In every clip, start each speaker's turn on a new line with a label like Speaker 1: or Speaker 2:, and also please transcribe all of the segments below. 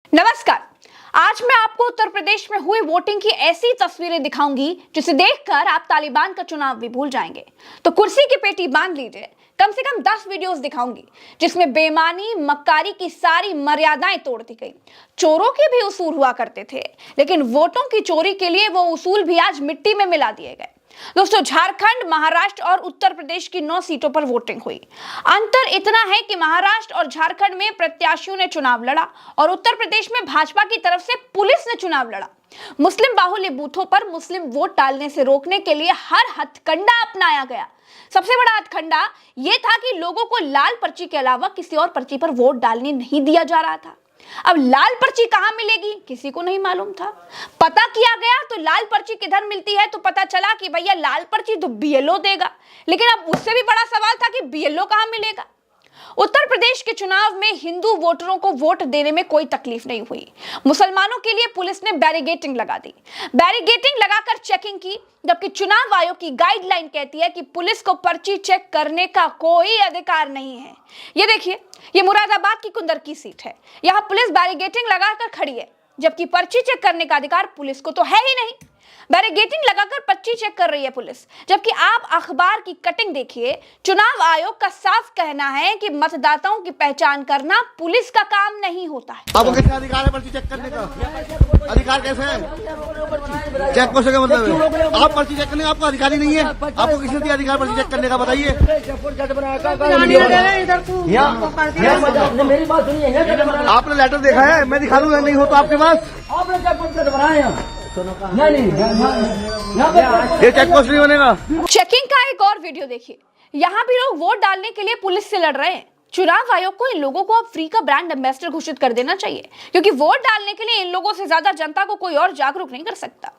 Speaker 1: नमस्कार। आज मैं आपको उत्तर प्रदेश में हुई वोटिंग की ऐसी तस्वीरें दिखाऊंगी जिसे देखकर आप तालिबान का चुनाव भी भूल जाएंगे। तो कुर्सी की पेटी बांध लीजिए। कम से कम 10 वीडियोस दिखाऊंगी जिसमें बेईमानी मक्कारी की सारी मर्यादाएं तोड़ दी गई। चोरों के भी उसूल हुआ करते थे, लेकिन वोटों की चोरी के लिए वो उसूल भी आज मिट्टी में मिला दिए गए। दोस्तों, झारखंड, महाराष्ट्र और उत्तर प्रदेश की 9 सीटों पर वोटिंग हुई। अंतर इतना है कि महाराष्ट्र और झारखंड में प्रत्याशियों ने चुनाव लड़ा और उत्तर प्रदेश में भाजपा की तरफ से पुलिस ने चुनाव लड़ा। मुस्लिम बाहुल्य बूथों पर मुस्लिम वोट डालने से रोकने के लिए हर हथकंडा अपनाया गया। सबसे बड़ा हथकंडा यह था कि लोगों को लाल पर्ची के अलावा किसी और पर्ची पर वोट डालने नहीं दिया जा रहा था। अब लाल पर्ची कहां मिलेगी किसी को नहीं मालूम था। पता किया गया तो लाल पर्ची किधर मिलती है, तो पता चला कि भैया लाल पर्ची तो बीएलओ देगा। लेकिन अब उससे भी बड़ा सवाल था कि बीएलओ कहां मिलेगा। उत्तर प्रदेश के चुनाव में हिंदू वोटरों को वोट देने में कोई तकलीफ नहीं हुई। मुसलमानों के लिए पुलिस ने बैरिगेटिंग लगा दी, बैरिगेटिंग लगाकर चेकिंग की, जबकि चुनाव आयोग की गाइडलाइन कहती है कि पुलिस को पर्ची चेक करने का कोई अधिकार नहीं है। ये देखिए, ये मुरादाबाद की कुंदर की सीट है। यहाँ पुलिस बैरिगेटिंग लगाकर खड़ी है, जबकि पर्ची चेक करने का अधिकार पुलिस को तो है ही नहीं। बैरिगेटिंग लगाकर पर्ची चेक कर रही है पुलिस, जबकि आप अखबार की कटिंग देखिए। चुनाव आयोग का साफ कहना है कि मतदाताओं की पहचान करना पुलिस का काम नहीं होता है।
Speaker 2: आपको कितना अधिकार है पर्ची चेक करने का? अधिकार कैसे है? चेक कैसे का मतलब है? आप पर्ची चेक करने का आपको अधिकार ही नहीं है। आपको किसने दिया अधिकार पर्ची चेक करने का, बताइए। आपने लेटर देखा है? मैं दिखा दूंगा, नहीं हो तो आपके पास ये चेक पोस्ट नहीं बनेगा।
Speaker 1: चेकिंग का एक और वीडियो देखिए। यहाँ भी लोग वोट डालने के लिए पुलिस से लड़ रहे हैं। चुनाव आयोग को इन लोगों को अब फ्री का ब्रांड एम्बेसडर घोषित कर देना चाहिए, क्योंकि वोट डालने के लिए इन लोगों से ज्यादा जनता को कोई और जागरूक नहीं कर सकता।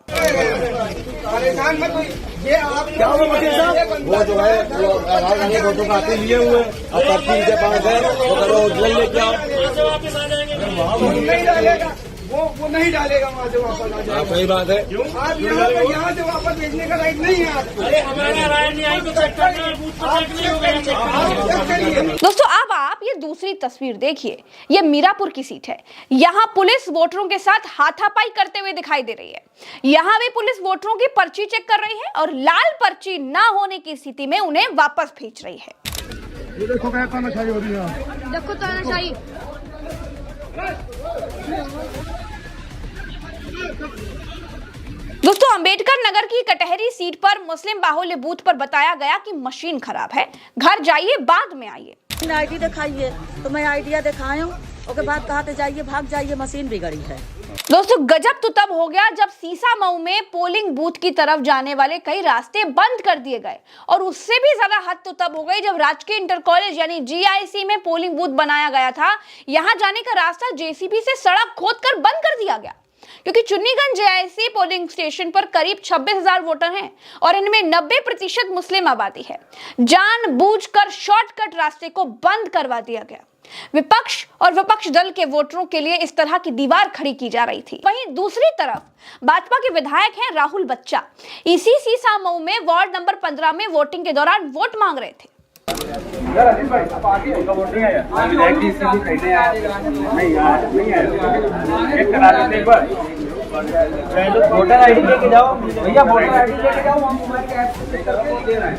Speaker 3: वो जो है वोटों का आते लिए हुए अब पर्ची के पास है
Speaker 4: वो नहीं डालेगा वहाँ से वापस आ जाएगा।
Speaker 3: सही बात है।
Speaker 4: आप यहाँ से वापस भेजने का राइट नहीं है आपको।
Speaker 5: अरे हमारा राय नहीं आई तो चेक करना,
Speaker 1: दोस्तों, अब आप ये दूसरी तस्वीर देखिए। ये मीरापुर की सीट है। यहाँ पुलिस वोटरों के साथ हाथापाई करते हुए दिखाई दे रही है। यहाँ भी पुलिस वोटरों की पर्ची चेक कर रही है और लाल पर्ची ना होने की स्थिति में उन्हें वापस भेज रही है।
Speaker 2: देखो क्या तानाशाही हो रही है।
Speaker 1: देखो तानाशाही। दोस्तों, अंबेडकर नगर की कटहरी सीट पर मुस्लिम बाहुल्य बूथ पर बताया गया कि मशीन खराब है, घर जाइए बाद में आइए।
Speaker 6: आईडी दिखाइए तो मैं आइडिया दिखाया हूँ, उसके बाद कहा तो जाइए भाग जाइए, मशीन बिगड़ी है।
Speaker 1: दोस्तों, गजब तो तब हो गया जब सीसामऊ में पोलिंग बूथ की तरफ जाने वाले कई रास्ते बंद कर दिए गए, और उससे भी ज्यादा हद तो तब हो गई जब राजकीय इंटर कॉलेज यानी जीआईसी में पोलिंग बूथ बनाया गया था। यहां जाने का रास्ता जेसीबी से सड़क खोदकर बंद कर दिया गया, क्योंकि चुन्नीगंज जेआईसी पोलिंग स्टेशन पर करीब 26,000 वोटर हैं और इनमें 90% मुस्लिम आबादी है। जानबूझकर शॉर्टकट रास्ते को बंद करवा दिया गया। विपक्ष और विपक्ष दल के वोटरों के लिए इस तरह की दीवार खड़ी की जा रही थी। वहीं दूसरी तरफ भाजपा के विधायक हैं राहुल बच्चा। इसी सीसामऊ में वार्ड नंबर 15 में वोटिंग के दौरान वोट मांग रहे थे।
Speaker 5: वोटर आईडी लेके जाओ भैया, वोटर आईडी लेके जाओ, हम मोबाइल के ऐप से दे रहे हैं।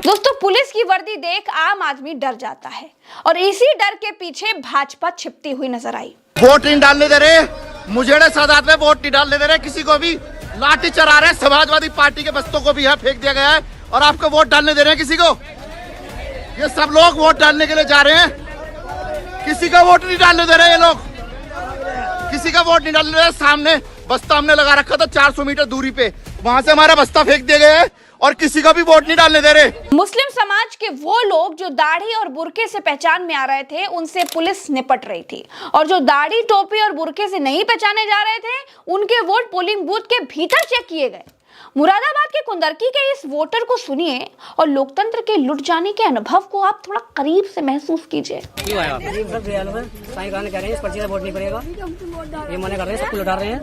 Speaker 1: दोस्तों, पुलिस की वर्दी देख आम आदमी डर जाता है और इसी डर के पीछे भाजपा छिपती हुई नजर आई।
Speaker 2: वोट नहीं डालने दे रहे, मुझेड़े सादात में वोट नहीं डालने दे रहे, किसी को भी लाठी चढ़ा रहे हैं। समाजवादी पार्टी के बस्तों को भी यहाँ फेंक दिया गया है और आपको वोट डालने दे रहे हैं किसी को। ये सब लोग वोट डालने के लिए जा रहे हैं, किसी का वोट नहीं डालने दे रहे ये लोग, किसी का वोट नहीं डालने दे रहे। सामने बस्ता हमने लगा रखा था 400 मीटर दूरी पे, वहां से हमारा बस्ता फेंक दिया गया है और किसी का भी वोट नहीं डालने दे रहे।
Speaker 1: मुस्लिम समाज के वो लोग जो दाढ़ी और बुर्के से पहचान में आ रहे थे, उनसे पुलिस निपट रही थी, और जो दाढ़ी, टोपी और बुर्के से नहीं पहचाने जा रहे थे, उनके वोट पोलिंग बूथ के भीतर चेक किए गए। मुरादाबाद के कुंदरकी के इस वोटर को सुनिए और लोकतंत्र के लुट जाने के अनुभव को आप थोड़ा करीब से महसूस कीजिए।
Speaker 5: साईं गाने कह रहे हैं इस पर्ची से वोट नहीं पड़ेगा, ये मना कर रहे हैं, सबको लुटा रहे हैं,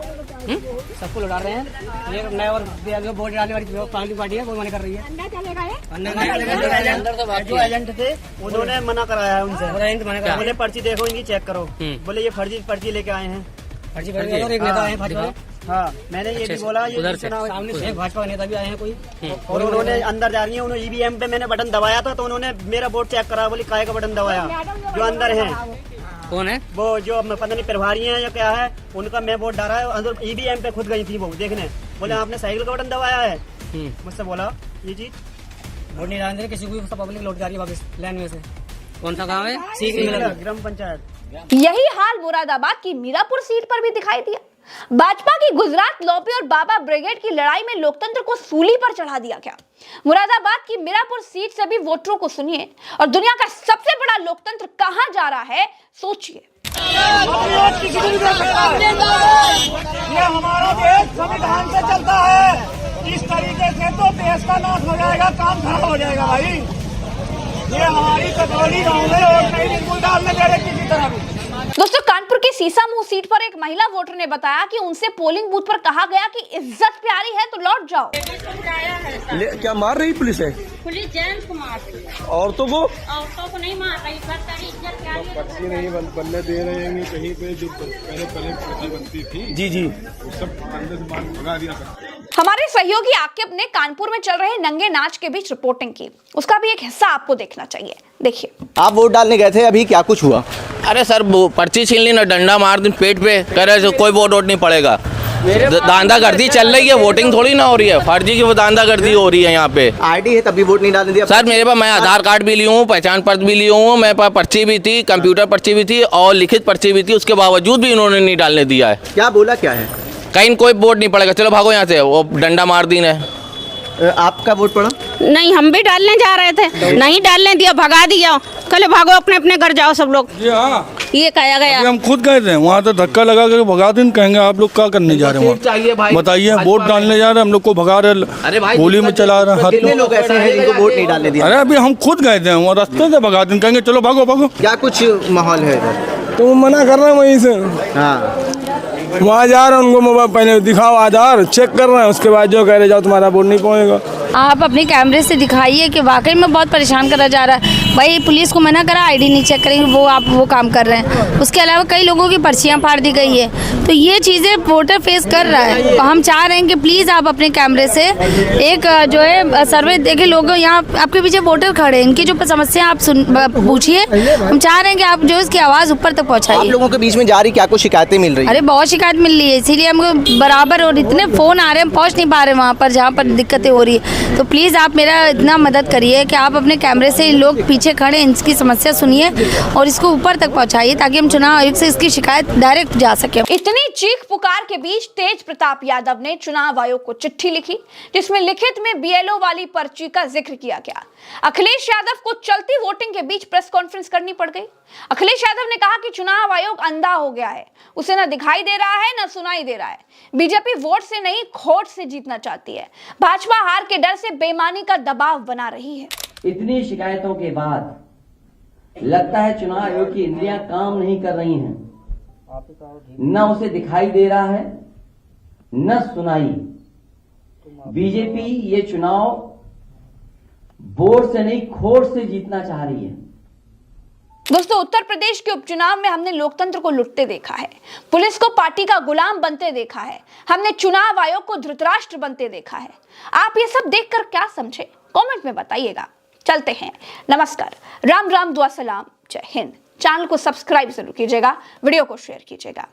Speaker 5: सबको लुटा रहे हैं। ये नया और वोट डालने वाली पार्टी है वो मना कर रही है।
Speaker 7: जो एजेंट थे उन्होंने मना कराया है उनसे, बोले पर्ची देखो इनकी चेक करो, बोले ये फर्जी पर्ची लेके आए हैं।
Speaker 5: फर्जी और एक नेता है भाजपा।
Speaker 7: हाँ मैंने ये भी बोला, ये
Speaker 5: सामने से भाजपा का नेता भी आए हैं कोई,
Speaker 7: और उन्होंने अंदर जा रही है, उन्होंने ईवीएम पे मैंने बटन दबाया था तो उन्होंने मेरा वोट चेक करा, बोली काहे का बटन दबाया। जो अंदर है
Speaker 5: कौन है
Speaker 7: वो, जो पता नहीं प्रभारी है या क्या है, उनका मैं वोट डाला है। अंदर ईवीएम पे खुद गई थी वो देखने, बोले आपने साइकिल का बटन दबाया है। मुझसे बोला ये चीज
Speaker 5: वोट नहीं डालने किसी को, सब पब्लिक लौट जा रही है वापस लाइन में से। कौन सा गाँव है?
Speaker 7: ग्राम पंचायत।
Speaker 1: यही हाल मुरादाबाद की मीरापुर सीट पर भी दिखाई दिया। भाजपा की गुजरात लॉबी और बाबा ब्रिगेड की लड़ाई में लोकतंत्र को सूली पर चढ़ा दिया गया। मुरादाबाद की मीरापुर सीट से भी वोटरों को सुनिए और दुनिया का सबसे बड़ा लोकतंत्र कहां जा रहा है सोचिए।
Speaker 4: ये हमारा देश संविधान से चलता है, इस तरीके से तो देश का नाश हो जाएगा, काम खराब हो जाएगा भाई। ये हमारी कटौली गाँव में वोट नहीं बिल्कुल डालने दे रहे किसी तरह भी।
Speaker 1: दोस्तों, कानपुर की सीसामुंह सीट पर एक महिला वोटर ने बताया कि उनसे पोलिंग बूथ पर कहा गया कि इज्जत प्यारी है तो लौट जाओ।
Speaker 3: क्या मार रही पुलिस है?
Speaker 8: पुलिस जेंट्स को मार रही है,
Speaker 3: औरतों को
Speaker 8: नहीं मार रही। इज्जत प्यारी है।
Speaker 9: पर्ची नहीं बनने दे रहे हैं कहीं पे, जो पहले पर्ची बनती थी
Speaker 3: जी
Speaker 9: सब अंदर से बाहर भगा दिया।
Speaker 1: हमारे सहयोगी आकिब ने कानपुर में चल रहे नंगे नाच के बीच रिपोर्टिंग की, उसका भी एक हिस्सा आपको देखना चाहिए। देखिए,
Speaker 10: आप वोट डालने गए थे, अभी क्या कुछ हुआ?
Speaker 11: अरे सर पर्ची छीन ली ना, डंडा मार दी पेट पे, कह रहे कोई वोट नहीं पड़ेगा। दांदागर्दी चल रही है, वोटिंग थोड़ी ना हो रही है, फर्जी की वो दांदागर्दी हो रही है यहाँ पे।
Speaker 10: आईडी है तभी वोट नहीं डालने दिया?
Speaker 11: सर मेरे पास, मैं आधार कार्ड भी ली हूँ, पहचान पत्र भी ली हूँ, मेरे पास पर्ची भी थी, कंप्यूटर पर्ची भी थी और लिखित पर्ची भी थी, उसके बावजूद भी इन्होंने नहीं डालने दिया है।
Speaker 10: क्या बोला क्या है?
Speaker 11: कहीं कोई वोट नहीं पड़ेगा, चलो भागो यहाँ से, वो डंडा मार दी ने।
Speaker 10: आपका वोट पड़ा?
Speaker 8: नहीं, हम भी डालने जा रहे थे, नहीं डालने दिया, भगा दिया। कल भागो अपने अपने घर जाओ सब लोग। ये कहा गया।
Speaker 9: हम खुद गए थे वहाँ तो धक्का लगा के भगा दें, कहेंगे आप लोग क्या करने जा रहे हैं वहाँ, बताइए। वोट डालने जा रहे हैं, हम लोग को भगा रहे, गोली में चला रहे हैं।
Speaker 10: कितने लोग ऐसे हैं जिनको वोट नहीं डालने दिया?
Speaker 9: अरे अभी हम खुद गए थे वहाँ, रास्ते से भगा दें, कहेंगे चलो भागो भागो।
Speaker 10: क्या कुछ माहौल है इधर?
Speaker 9: तो मना कर रहे हैं वहीं से।
Speaker 10: हाँ,
Speaker 9: वहाँ जा रहे हैं, उनको मोबाइल पहले दिखाओ, आधार चेक कर रहे हैं, उसके बाद जो कह रहे जाओ तुम्हारा वोट नहीं पहुँचेगा।
Speaker 8: आप अपने कैमरे से दिखाइए कि वाकई में बहुत परेशान करा जा रहा है। भाई पुलिस को मना करा, आईडी नहीं चेक करेंगे, वो आप वो काम कर रहे हैं। उसके अलावा कई लोगों की पर्चियां फाड़ दी गई है, तो ये चीज़ें वोटर फेस कर रहा है। तो हम चाह रहे हैं कि प्लीज़ आप अपने कैमरे से एक जो है सर्वे देखे, लोग यहाँ आपके पीछे वोटर खड़े हैं, इनकी जो समस्या आप पूछिए। हम चाह रहे हैं कि आप जो इसकी आवाज़ ऊपर तक पहुँचाइए।
Speaker 10: आप लोगों के बीच में जारी क्या कुछ शिकायतें मिल रही है?
Speaker 8: अरे बहुत शिकायत मिल रही है, इसीलिए हमको बराबर और इतने फ़ोन आ रहे हैं, हम पहुँच नहीं पा रहे वहाँ पर जहाँ पर दिक्कतें हो रही है। तो प्लीज़ आप मेरा इतना मदद करिए कि आप अपने कैमरे से लोग पीछे खड़े इनकी समस्या सुनिए और इसको ऊपर तक पहुँचाइए, ताकि हम चुनाव आयोग से इसकी शिकायत डायरेक्ट जा सके।
Speaker 1: इतनी चीख पुकार के बीच तेज प्रताप यादव ने चुनाव आयोग को चिट्ठी लिखी, जिसमें लिखित में बीएलओ वाली पर्ची का जिक्र किया गया। अखिलेश यादव को चलती वोटिंग के बीच प्रेस कॉन्फ्रेंस करनी पड़ गई। अखिलेश यादव ने कहा कि चुनाव आयोग अंधा हो गया है, उसे न दिखाई दे रहा है न सुनाई दे रहा है। बीजेपी वोट से नहीं खोट से जीतना चाहती है, भाजपा हार के डर से बेईमानी का दबाव बना रही है।
Speaker 5: इतनी शिकायतों के बाद लगता है चुनाव आयोग की इंद्रियां काम नहीं कर रही हैं, न उसे दिखाई दे रहा है न सुनाई। बीजेपी ये चुनाव वोट से नहीं खोट से जीतना चाह रही है।
Speaker 1: दोस्तों, उत्तर प्रदेश के उपचुनाव में हमने लोकतंत्र को लुटते देखा है, पुलिस को पार्टी का गुलाम बनते देखा है, हमने चुनाव आयोग को धृतराष्ट्र बनते देखा है। आप ये सब देखकर क्या समझे, कमेंट में बताइएगा। चलते हैं, नमस्कार, राम राम, दुआ सलाम, जय हिंद। चैनल को सब्सक्राइब जरूर कीजिएगा, वीडियो को शेयर कीजिएगा।